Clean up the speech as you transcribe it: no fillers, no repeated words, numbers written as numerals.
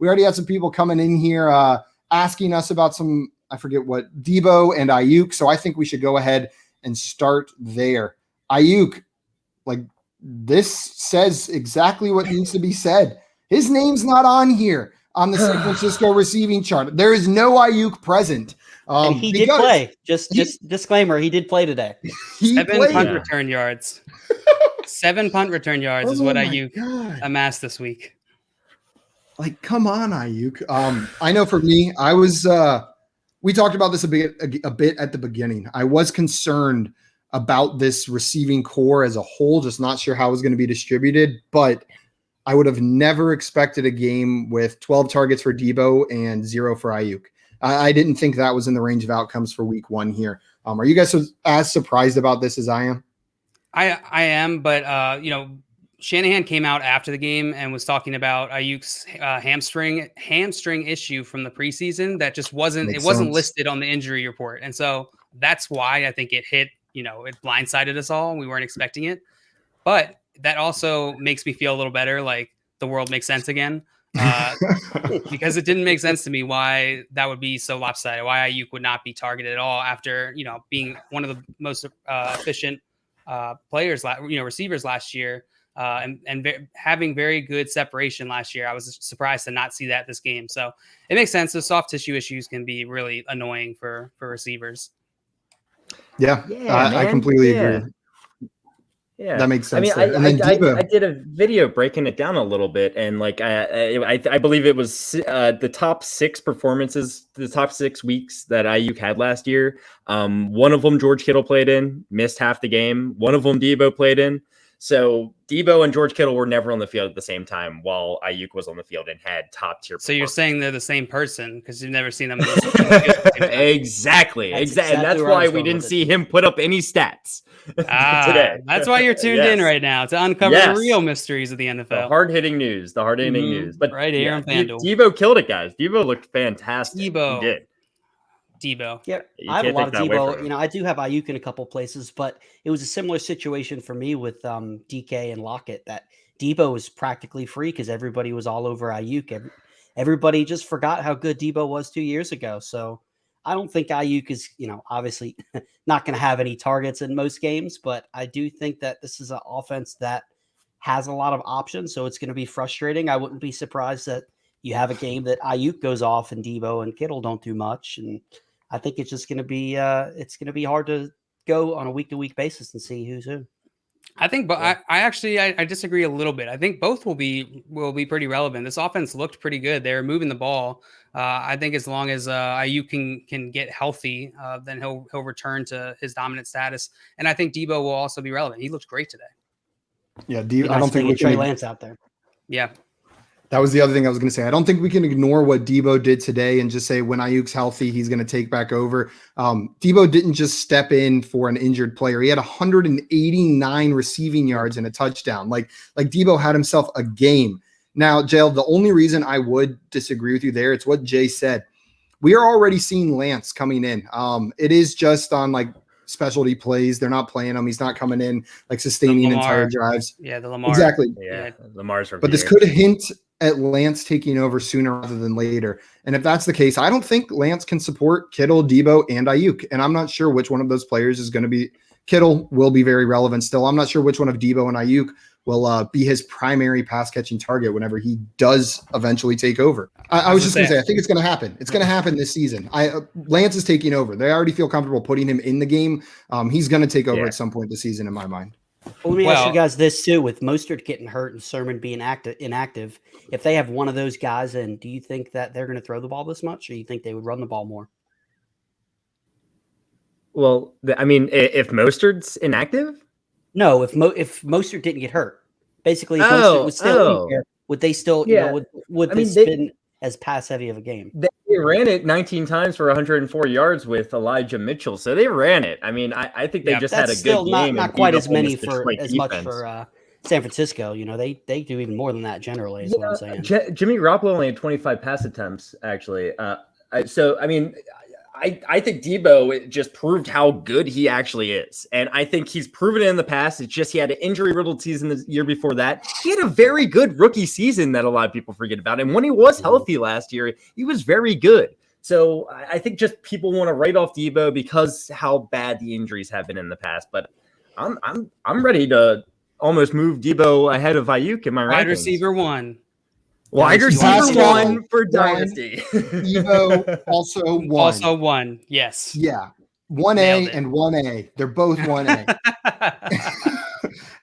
We already had some people coming in here asking us about some, I forget what, Deebo and Aiyuk. So I think we should go ahead and start there. Aiyuk, like, this says exactly what needs to be said. His name's not on here on the San Francisco receiving chart. There is no Ayuk present. And he did play. Just disclaimer, he did play today. 7 punt return yards. 7 punt return yards is what Ayuk amassed this week. Like, come on, Ayuk. I know for me, I was we talked about this a bit at the beginning. I was concerned about this receiving core as a whole, just not sure how it was going to be distributed, but I would have never expected a game with 12 targets for Deebo and 0 for Aiyuk. I didn't think that was in the range of outcomes for week 1 here. Are you guys as surprised about this as I am? I am, but Shanahan came out after the game and was talking about Ayuk's hamstring issue from the preseason that just wasn't listed on the injury report, and so that's why I think it hit. It blindsided us all. We weren't expecting it, but that also makes me feel a little better, like the world makes sense again, because it didn't make sense to me why that would be so lopsided, why Aiyuk would not be targeted at all after, being one of the most efficient players, receivers last year, and having very good separation last year. I was surprised to not see that this game. So it makes sense. Those soft tissue issues can be really annoying for receivers. Yeah, I completely agree. Yeah, that makes sense. I did a video breaking it down a little bit, and like I believe it was the top 6 performances, the top 6 weeks that Aiyuk had last year. One of them George Kittle played in, missed half the game. One of them Deebo played in. So Deebo and George Kittle were never on the field at the same time, while Aiyuk was on the field and had top tier. So you're saying they're the same person because you've never seen them. Exactly. And that's why we didn't see him put up any stats today. That's why you're tuned in right now to uncover the real mysteries of the NFL. The hard-hitting news. But right here on FanDuel. Deebo killed it, guys. Deebo looked fantastic. He did. Deebo. Yeah, I have a lot of Deebo. I do have Aiyuk in a couple places, but it was a similar situation for me with DK and Lockett, that Deebo was practically free because everybody was all over Aiyuk. Everybody just forgot how good Deebo was 2 years ago. So I don't think Aiyuk is, obviously not going to have any targets in most games, but I do think that this is an offense that has a lot of options. So it's going to be frustrating. I wouldn't be surprised that you have a game that Aiyuk goes off and Deebo and Kittle don't do much. And I think it's just going to be hard to go on a week-to-week basis and see who's who. I think, but I disagree a little bit. I think both will be pretty relevant. This offense looked pretty good. They're moving the ball. I think as long as Aiyuk can get healthy, then he'll return to his dominant status. And I think Deebo will also be relevant. He looked great today. Yeah, I don't think Trey Lance out there. Yeah. That was the other thing I was going to say. I don't think we can ignore what Deebo did today and just say when Ayuk's healthy, he's going to take back over. Deebo didn't just step in for an injured player. He had 189 receiving yards and a touchdown. Like Deebo had himself a game. Now, Jail, the only reason I would disagree with you there, it's what Jay said. We are already seeing Lance coming in. It is just on like specialty plays. They're not playing him. He's not coming in like sustaining entire drives. Yeah, the Lamar. Exactly. Yeah, Lamar's from But this could hint at Lance taking over sooner rather than later. And if that's the case, I don't think Lance can support Kittle, Deebo, and Aiyuk. And I'm not sure which one of those players is going to be. Kittle will be very relevant still. I'm not sure which one of Deebo and Aiyuk will be his primary pass catching target whenever he does eventually take over. I was just going to say, I think it's going to happen. It's going to happen this season. Lance is taking over. They already feel comfortable putting him in the game. He's going to take over at some point this season in my mind. Well, let me ask you guys this too: with Mostert getting hurt and Sermon being inactive, if they have one of those guys in, do you think that they're going to throw the ball this much, or do you think they would run the ball more? Well, I mean, if Mostert's inactive, no. If Mostert didn't get hurt, basically, if Mostert was still in there, would they still? Yeah. Would this been as pass heavy of a game? They ran it 19 times for 104 yards with Elijah Mitchell, so they ran it. I mean, I think they just had a good game. Not quite as many for as much for San Francisco. They do even more than that generally. Is what I'm saying. Jimmy Garoppolo only had 25 pass attempts actually. So I mean, I think Deebo just proved how good he actually is. And I think he's proven it in the past. It's just he had an injury-riddled season the year before that. He had a very good rookie season that a lot of people forget about. And when he was healthy last year, he was very good. So I think just people want to write off Deebo because how bad the injuries have been in the past. But I'm ready to almost move Deebo ahead of Aiyuk in my rankings. Wide receiver 1. Wide receiver 1 for Dynasty. Deebo also 1. Also 1. Yes. Yeah. 1A and 1A. They're both 1A.